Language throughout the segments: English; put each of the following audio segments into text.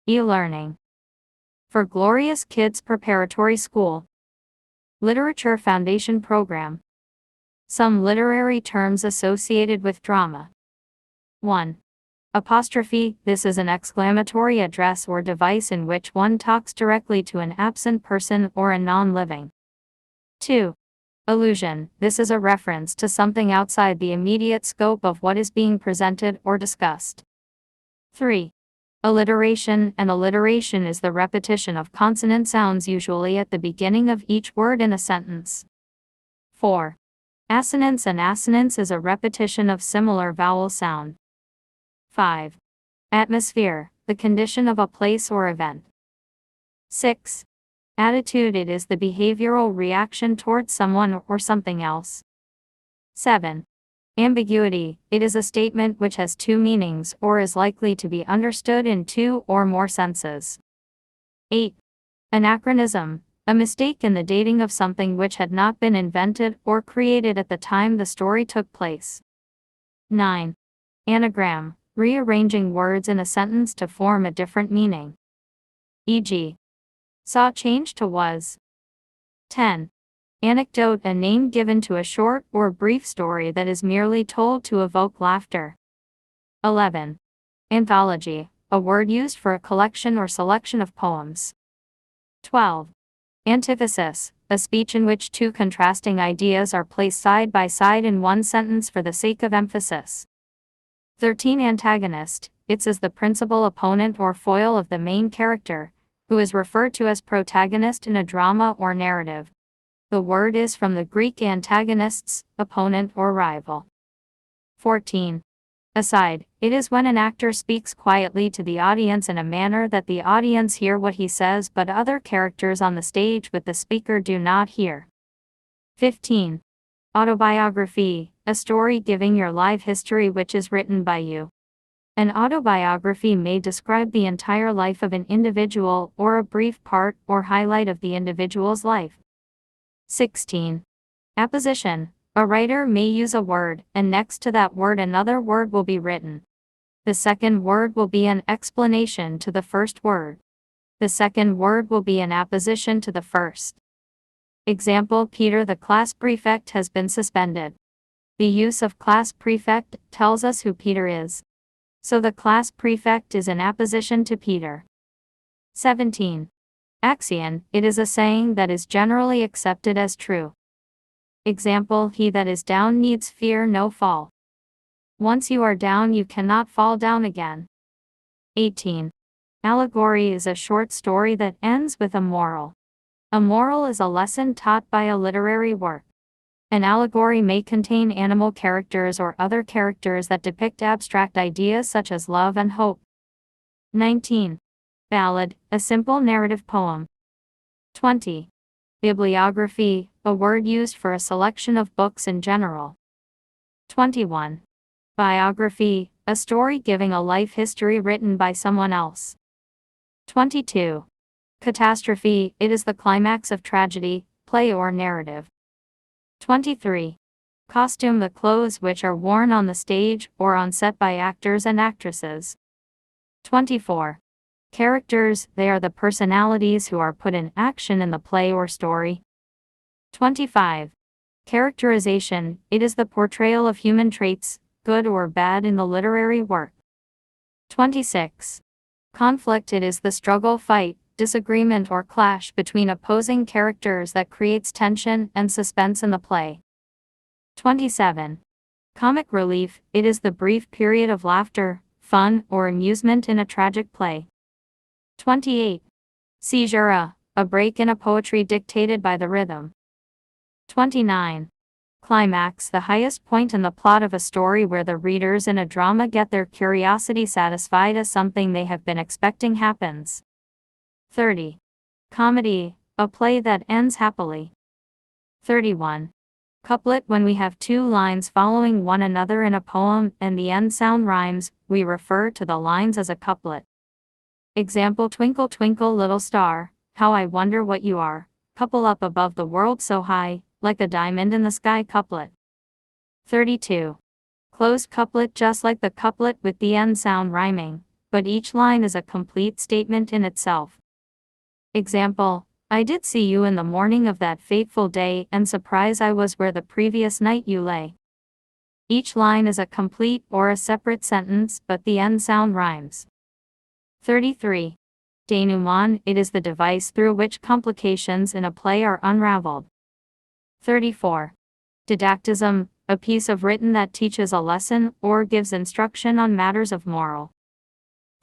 E-learning. For Glorious Kids Preparatory School. Literature Foundation Program. Some literary terms associated with drama. 1. Apostrophe. This is an exclamatory address or device in which one talks directly to an absent person or a non-living. 2. Allusion. This is a reference to something outside the immediate scope of what is being presented or discussed. 3. Alliteration. An alliteration is the repetition of consonant sounds usually at the beginning of each word in a sentence. 4. Assonance. An assonance is a repetition of similar vowel sound. 5. Atmosphere, the condition of a place or event. 6. Attitude. It is the behavioral reaction towards someone or something else. 7. Ambiguity. It is a statement which has two meanings or is likely to be understood in two or more senses. 8. Anachronism. A mistake in the dating of something which had not been invented or created at the time the story took place. 9. Anagram. Rearranging words in a sentence to form a different meaning. E.g., saw change to was. 10. Anecdote. A name given to a short or brief story that is merely told to evoke laughter. 11. Anthology. A word used for a collection or selection of poems. 12. Antithesis. A speech in which two contrasting ideas are placed side by side in one sentence for the sake of emphasis. 13. Antagonist. It is the principal opponent or foil of the main character, who is referred to as protagonist in a drama or narrative. The word is from the Greek antagonists, opponent or rival. 14. Aside. It is when an actor speaks quietly to the audience in a manner that the audience hear what he says but other characters on the stage with the speaker do not hear. 15. Autobiography. A story giving your life history which is written by you. An autobiography may describe the entire life of an individual or a brief part or highlight of the individual's life. 16. Apposition. A writer may use a word, and next to that word another word will be written. The second word will be an explanation to the first word. The second word will be an apposition to the first. Example: Peter the class prefect has been suspended. The use of class prefect tells us who Peter is. So the class prefect is an apposition to Peter. 17. Axion. It is a saying that is generally accepted as true. Example: He that is down needs fear no fall. Once you are down you cannot fall down again. 18. Allegory is a short story that ends with a moral. A moral is a lesson taught by a literary work. An allegory may contain animal characters or other characters that depict abstract ideas such as love and hope. 19. Ballad, a simple narrative poem. 20. Bibliography, a word used for a selection of books in general. 21. Biography, a story giving a life history written by someone else. 22. Catastrophe, it is the climax of tragedy, play or narrative. 23. Costume, the clothes which are worn on the stage or on set by actors and actresses. 24. Characters, they are the personalities who are put in action in the play or story. 25. Characterization, it is the portrayal of human traits, good or bad in the literary work. 26. Conflict, it is the struggle, fight, disagreement or clash between opposing characters that creates tension and suspense in the play. 27. Comic relief, it is the brief period of laughter, fun, or amusement in a tragic play. 28. Caesura, a break in a poetry dictated by the rhythm. 29. Climax, the highest point in the plot of a story where the readers in a drama get their curiosity satisfied as something they have been expecting happens. 30. Comedy, a play that ends happily. 31. Couplet, when we have two lines following one another in a poem and the end sound rhymes, we refer to the lines as a couplet. Example: Twinkle twinkle little star, how I wonder what you are, couple up above the world so high, like a diamond in the sky. Couplet. 32. Closed couplet, just like the couplet with the end sound rhyming, but each line is a complete statement in itself. Example, I did see you in the morning of that fateful day, and surprise I was where the previous night you lay. Each line is a complete or a separate sentence, but the end sound rhymes. 33. Denouement, it is the device through which complications in a play are unraveled. 34. Didactism, a piece of written that teaches a lesson or gives instruction on matters of moral.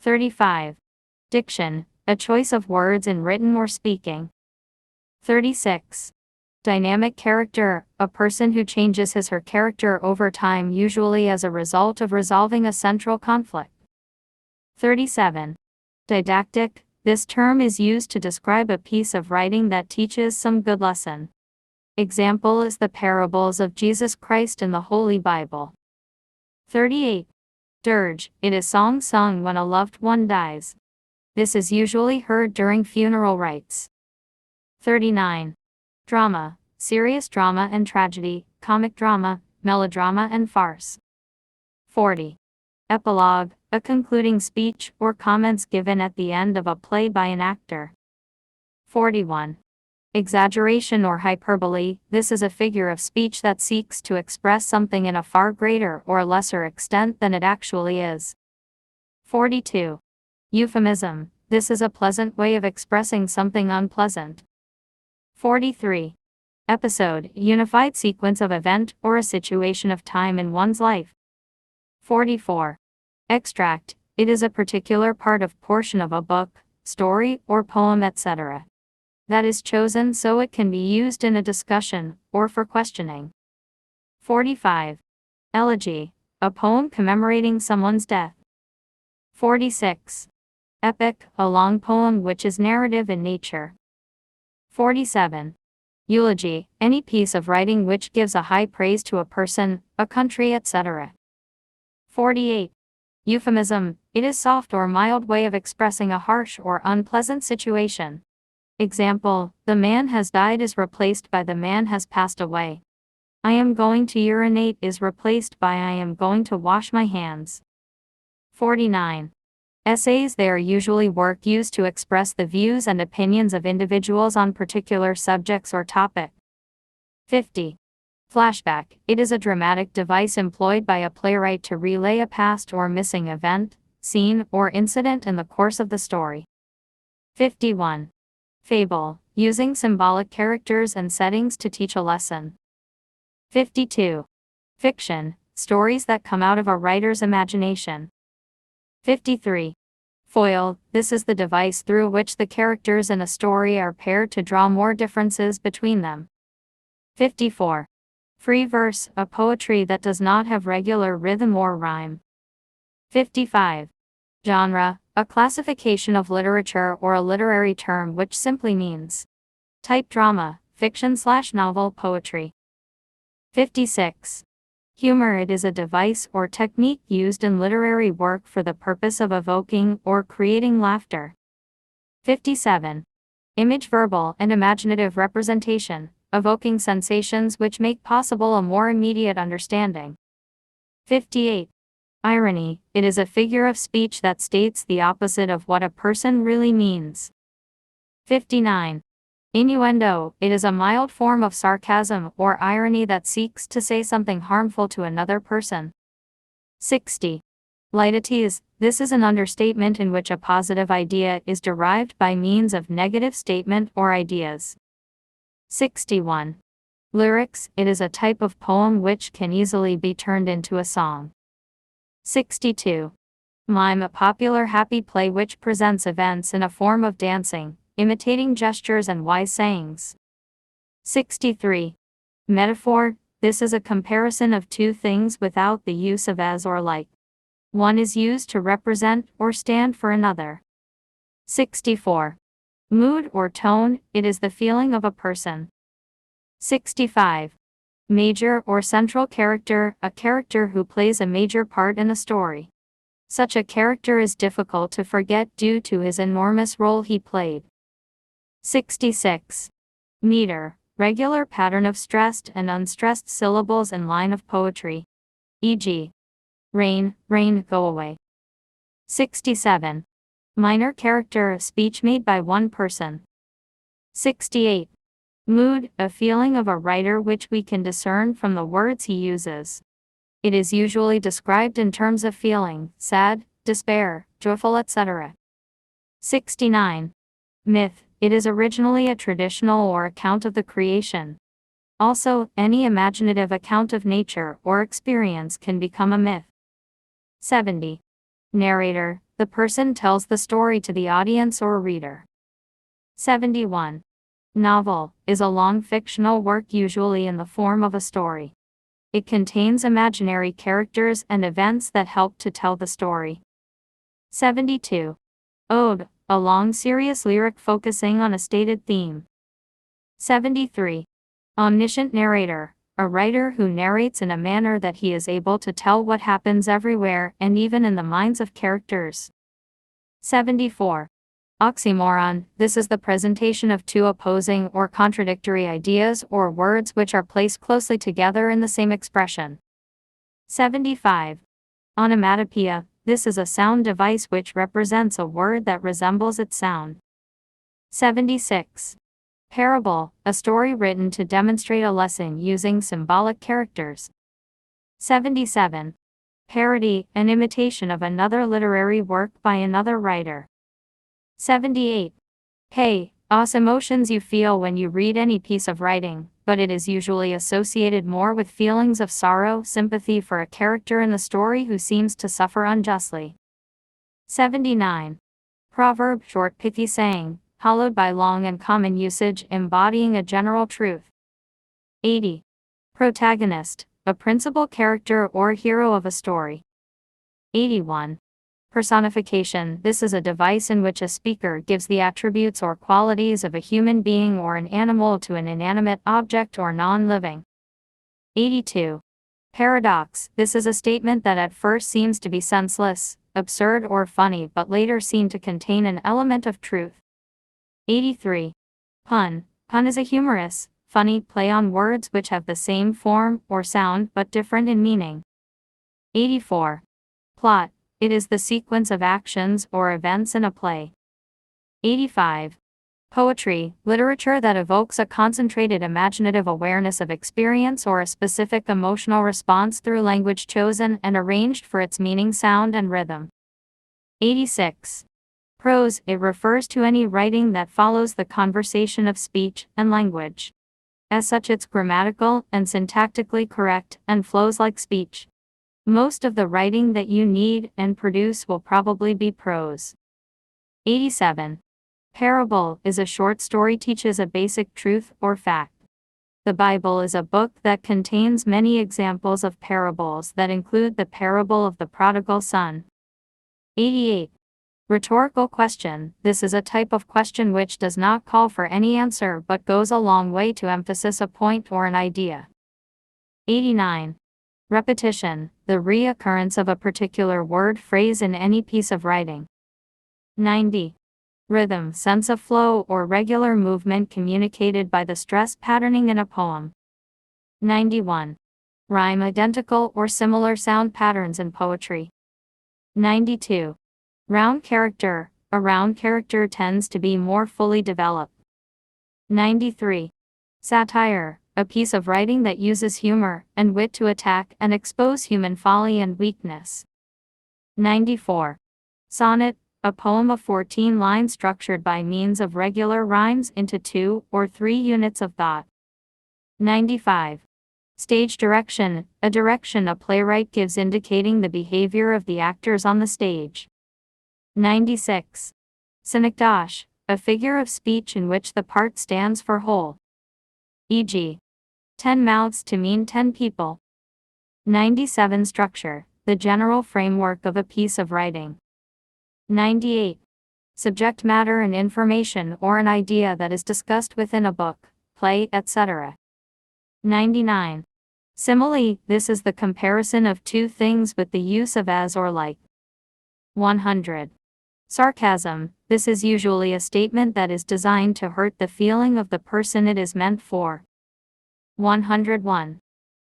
35. Diction, a choice of words in written or speaking. 36. Dynamic character, a person who changes his or her character over time, usually as a result of resolving a central conflict. 37. Didactic, this term is used to describe a piece of writing that teaches some good lesson. Example is the parables of Jesus Christ in the Holy Bible. 38. Dirge, it is song sung when a loved one dies. This is usually heard during funeral rites. 39. Drama, serious drama and tragedy, comic drama, melodrama and farce. 40. Epilogue, a concluding speech or comments given at the end of a play by an actor. 41. Exaggeration or hyperbole, this is a figure of speech that seeks to express something in a far greater or lesser extent than it actually is. 42. Euphemism, this is a pleasant way of expressing something unpleasant. 43. Episode, unified sequence of event or a situation of time in one's life. 44. Extract, it is a particular part of portion of a book, story, or poem, etc. that is chosen so it can be used in a discussion, or for questioning. 45. Elegy, a poem commemorating someone's death. 46. Epic, a long poem which is narrative in nature. 47. Eulogy, any piece of writing which gives a high praise to a person, a country, etc. 48. Euphemism, it is soft or mild way of expressing a harsh or unpleasant situation. Example, the man has died is replaced by the man has passed away. I am going to urinate is replaced by I am going to wash my hands. 49. Essays, they are usually work used to express the views and opinions of individuals on particular subjects or topic. 50. Flashback, it is a dramatic device employed by a playwright to relay a past or missing event, scene, or incident in the course of the story. 51. Fable, using symbolic characters and settings to teach a lesson. 52. Fiction, stories that come out of a writer's imagination. 53. Foil, this is the device through which the characters in a story are paired to draw more differences between them. 54. Free verse, a poetry that does not have regular rhythm or rhyme. 55. Genre, a classification of literature or a literary term which simply means type drama, fiction/novel poetry. 56. Humor, it is a device or technique used in literary work for the purpose of evoking or creating laughter. 57. Image, verbal and imaginative representation, evoking sensations which make possible a more immediate understanding. 58. Irony, it is a figure of speech that states the opposite of what a person really means. 59. Innuendo, it is a mild form of sarcasm or irony that seeks to say something harmful to another person. 60. Lightities, this is an understatement in which a positive idea is derived by means of negative statement or ideas. 61. Lyrics, it is a type of poem which can easily be turned into a song. 62. Mime, a popular happy play which presents events in a form of dancing, imitating gestures and wise sayings. 63. Metaphor, this is a comparison of two things without the use of as or like. One is used to represent or stand for another. 64. Mood or tone, it is the feeling of a person. 65. Major or central character, a character who plays a major part in a story. Such a character is difficult to forget due to his enormous role he played. 66. Meter, regular pattern of stressed and unstressed syllables in line of poetry. E.g. rain, rain, go away. 67. Minor character, a speech made by one person. 68. Mood, a feeling of a writer which we can discern from the words he uses. It is usually described in terms of feeling, sad, despair, joyful, etc. 69. Myth, it is originally a traditional or account of the creation. Also, any imaginative account of nature or experience can become a myth. 70. Narrator, the person tells the story to the audience or reader. 71. Novel, is a long fictional work usually in the form of a story. It contains imaginary characters and events that help to tell the story. 72. Ode, a long serious lyric focusing on a stated theme. 73. Omniscient narrator, a writer who narrates in a manner that he is able to tell what happens everywhere and even in the minds of characters. 74. Oxymoron, this is the presentation of two opposing or contradictory ideas or words which are placed closely together in the same expression. 75. Onomatopoeia, this is a sound device which represents a word that resembles its sound. 76. Parable, a story written to demonstrate a lesson using symbolic characters. 77. Parody, an imitation of another literary work by another writer. 78. Hey, us emotions you feel when you read any piece of writing, but it is usually associated more with feelings of sorrow, sympathy for a character in the story who seems to suffer unjustly. 79. Proverb, short pithy saying, hallowed by long and common usage, embodying a general truth. 80. Protagonist, a principal character or hero of a story. 81. Personification, this is a device in which a speaker gives the attributes or qualities of a human being or an animal to an inanimate object or non-living. 82. Paradox, this is a statement that at first seems to be senseless, absurd or funny but later seen to contain an element of truth. 83. Pun, pun is a humorous, funny play on words which have the same form or sound but different in meaning. 84. Plot, it is the sequence of actions or events in a play. 85. Poetry, literature that evokes a concentrated imaginative awareness of experience or a specific emotional response through language chosen and arranged for its meaning, sound, and rhythm. 86. Prose, it refers to any writing that follows the conversation of speech and language. As such, it's grammatical and syntactically correct and flows like speech. Most of the writing that you need and produce will probably be prose. 87. Parable is a short story teaches a basic truth or fact. The Bible is a book that contains many examples of parables that include the parable of the prodigal son. 88. Rhetorical question, this is a type of question which does not call for any answer but goes a long way to emphasize a point or an idea. 89. Repetition, the reoccurrence of a particular word phrase in any piece of writing. 90. Rhythm, sense of flow or regular movement communicated by the stress patterning in a poem. 91. Rhyme, identical or similar sound patterns in poetry. 92. Round character, a round character tends to be more fully developed. 93. Satire, a piece of writing that uses humor and wit to attack and expose human folly and weakness. 94. Sonnet, a poem of 14 lines structured by means of regular rhymes into 2 or 3 units of thought. 95. Stage direction, a direction a playwright gives indicating the behavior of the actors on the stage. 96. Synecdoche, a figure of speech in which the part stands for whole. E.g., 10 mouths to mean 10 people. 97. Structure, the general framework of a piece of writing. 98. Subject matter and information or an idea that is discussed within a book, play, etc. 99. Simile, this is the comparison of two things with the use of as or like. 100. Sarcasm, this is usually a statement that is designed to hurt the feeling of the person it is meant for. 101.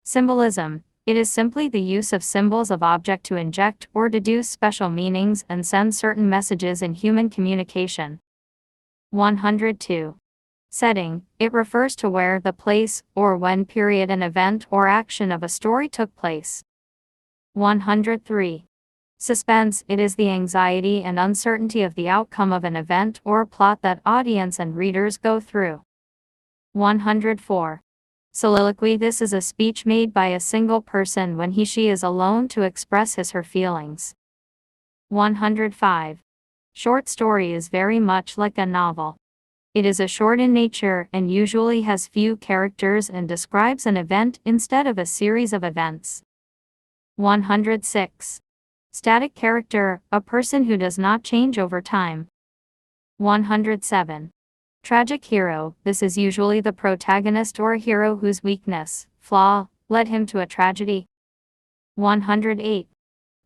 Symbolism, It is simply the use of symbols of object to inject or deduce special meanings and send certain messages in human communication. 102. Setting. It refers to where, the place, or when period an event or action of a story took place. 103. Suspense. It is the anxiety and uncertainty of the outcome of an event or plot that audience and readers go through. 104. Soliloquy. This is a speech made by a single person when he/she is alone to express his/her feelings. 105. Short story is very much like a novel. It is a short in nature and usually has few characters and describes an event instead of a series of events. 106. Static character, a person who does not change over time. 107. Tragic hero. This is usually the protagonist or a hero whose weakness, flaw, led him to a tragedy. 108.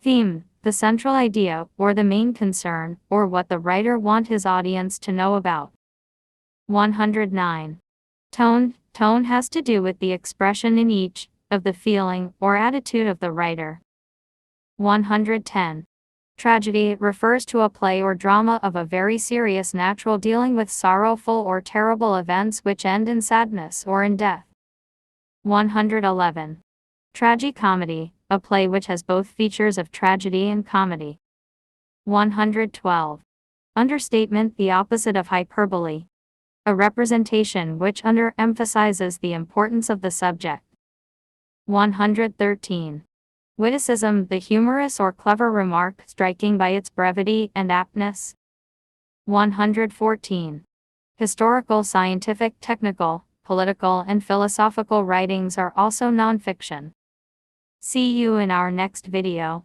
Theme. The central idea, or the main concern, or what the writer wants his audience to know about. 109. Tone. Tone has to do with the expression in each of the feeling or attitude of the writer. 110. Tragedy refers to a play or drama of a very serious natural dealing with sorrowful or terrible events which end in sadness or in death. 111. Tragicomedy, a play which has both features of tragedy and comedy. 112. Understatement, the opposite of hyperbole. A representation which underemphasizes the importance of the subject. 113. Witticism, the humorous or clever remark, striking by its brevity and aptness. 114. Historical, scientific, technical, political, and philosophical writings are also nonfiction. See you in our next video.